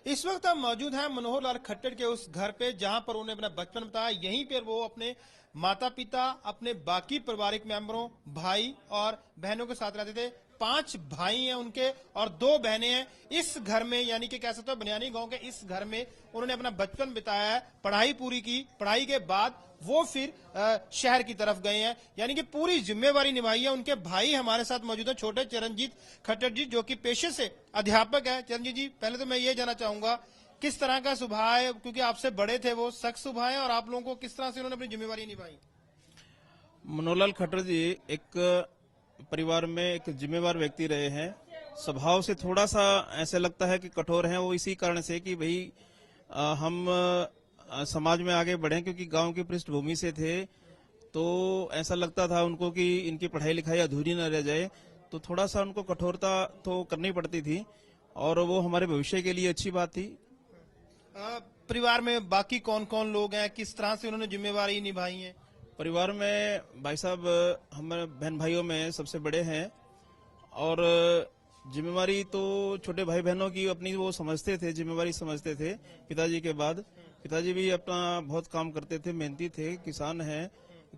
इस वक्त हम मौजूद हैं मनोहर लाल खट्टर के उस घर पे जहां पर उन्होंने अपना बचपन बताया। यहीं पर वो अपने माता पिता, अपने बाकी पारिवारिक मेंबरों, भाई और बहनों के साथ रहते थे। 5 भाई हैं उनके और 2 बहनें हैं। इस घर में यानी कि कह सकते हो बनियानी गांव के इस घर में उन्होंने अपना बचपन बिताया है, पढ़ाई पूरी की। पढ़ाई के बाद वो फिर शहर की तरफ गए हैं, यानी कि पूरी जिम्मेवारी निभाई है। उनके भाई हमारे साथ मौजूद है, छोटे चरणजीत खट्टर जी, जो कि पेशे से अध्यापक है। चरणजीत जी, पहले तो मैं ये जानना चाहूंगा किस तरह का स्वभाव है, क्योंकि आपसे बड़े थे, वो सख्त स्वभाव है और आप लोगों को किस तरह से उन्होंने अपनी जिम्मेवारी निभाई? मनोहरलाल खट्टर जी एक परिवार में एक जिम्मेवार व्यक्ति रहे हैं। स्वभाव से थोड़ा सा ऐसा लगता है कि कठोर हैं वो, इसी कारण से कि भाई हम समाज में आगे बढ़े, क्योंकि गांव की पृष्ठभूमि से थे तो ऐसा लगता था उनको कि इनकी पढ़ाई लिखाई अधूरी न रह जाए, तो थोड़ा सा उनको कठोरता तो करनी पड़ती थी और वो हमारे भविष्य के लिए अच्छी बात थी। परिवार में बाकी कौन कौन लोग हैं, किस तरह से उन्होंने जिम्मेवारी निभाई है? परिवार में भाई साहब हमारे बहन भाइयों में सबसे बड़े हैं और जिम्मेवारी तो छोटे भाई बहनों की अपनी वो समझते थे, जिम्मेवारी समझते थे पिताजी के बाद। पिताजी भी अपना बहुत काम करते थे, मेहनती थे, किसान हैं।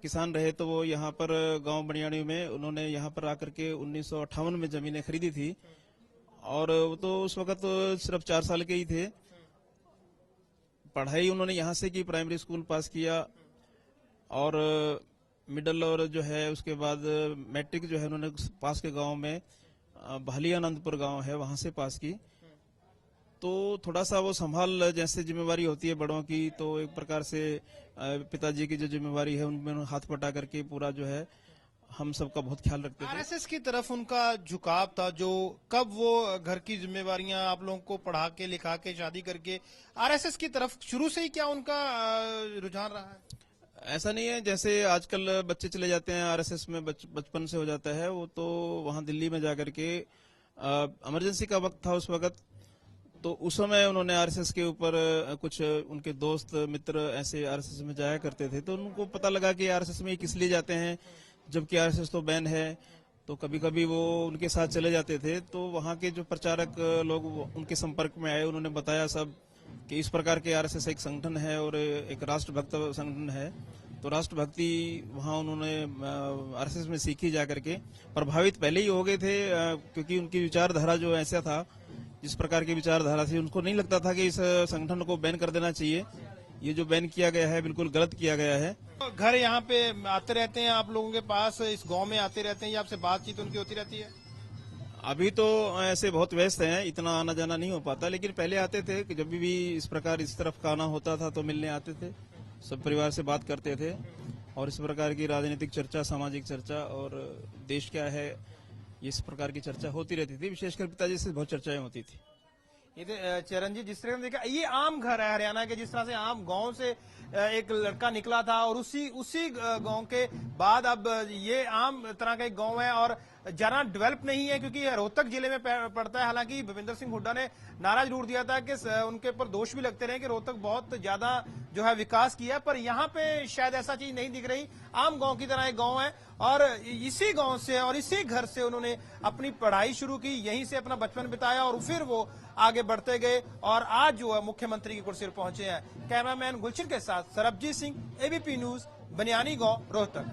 किसान रहे तो वो यहाँ पर गांव बनियानी में उन्होंने यहाँ पर आकर के 1958 में जमीनें खरीदी थी और वो तो उस वक्त सिर्फ 4 साल के ही थे। पढ़ाई उन्होंने यहाँ से की, प्राइमरी स्कूल पास किया और मिडिल और जो है उसके बाद मैट्रिक जो है उन्होंने पास के गांव में भाली आनंदपुर गांव है वहां से पास की। तो थोड़ा सा वो संभाल, जैसे जिम्मेवारी होती है बड़ों की, तो एक प्रकार से पिताजी की जो जिम्मेवारी है उनमें हाथ बटा करके पूरा जो है हम सबका बहुत ख्याल रखते थे। आरएसएस की तरफ उनका झुकाव था, जो कब वो घर की जिम्मेवारियां आप लोगों को पढ़ा के लिखा के शादी करके आरएसएस की तरफ शुरू से ही क्या उनका रुझान रहा है? ऐसा नहीं है जैसे आजकल बच्चे चले जाते हैं आरएसएस में, बचपन से हो जाता है वो, तो वहां दिल्ली में जाकर के इमरजेंसी का वक्त था उस वक्त, तो उस समय उन्होंने आरएसएस के ऊपर कुछ उनके दोस्त मित्र ऐसे आरएसएस में जाया करते थे, तो उनको पता लगा कि आरएसएस में किस लिए जाते हैं, जबकि आरएसएस तो बैन है। तो कभी कभी वो उनके साथ चले जाते थे, तो वहां के जो प्रचारक लोग उनके संपर्क में आए, उन्होंने बताया सब कि इस प्रकार के आरएसएस एक संगठन है और एक राष्ट्रभक्त संगठन है। तो राष्ट्रभक्ति वहां उन्होंने आरएसएस में सीखी जाकर के। प्रभावित पहले ही हो गए थे क्योंकि उनकी विचारधारा जो ऐसा था, जिस प्रकार की विचारधारा थी, उनको नहीं लगता था कि इस संगठन को बैन कर देना चाहिए। ये जो बैन किया गया है बिल्कुल गलत किया गया है। घर यहाँ पे आते रहते हैं आप लोगों के पास, इस गांव में आते रहते हैं या आपसे बातचीत उनकी होती रहती है? अभी तो ऐसे बहुत व्यस्त हैं, इतना आना जाना नहीं हो पाता, लेकिन पहले आते थे कि जब भी इस प्रकार इस तरफ का आना होता था तो मिलने आते थे, सब परिवार से बात करते थे और इस प्रकार की राजनीतिक चर्चा, सामाजिक चर्चा और देश क्या है, इस प्रकार की चर्चा होती रहती थी। विशेषकर पिताजी से बहुत चर्चाएं होती थी। ये चरण जी, जिस तरह से देखा, ये आम घर है हरियाणा के, जिस तरह से आम गांव से एक लड़का निकला था और उसी गांव के बाद अब ये आम तरह का एक गांव है और ज्यादा डेवलप नहीं है, क्योंकि रोहतक जिले में पड़ता है। हालांकि भूपेंद्र सिंह हुड्डा ने नारा जरूर दिया था कि उनके ऊपर दोष भी लगते रहे कि रोहतक बहुत ज्यादा जो है विकास किया है, पर यहाँ पे शायद ऐसा चीज नहीं दिख रही। आम गांव की तरह एक गांव है और इसी गांव से और इसी घर से उन्होंने अपनी पढ़ाई शुरू की, यहीं से अपना बचपन बिताया और फिर वो आगे बढ़ते गए और आज जो है मुख्यमंत्री की कुर्सी पर पहुंचे हैं। कैमरामैन गुलशन के साथ सरबजीत सिंह, एबीपी न्यूज, बनियानी गांव, रोहतक।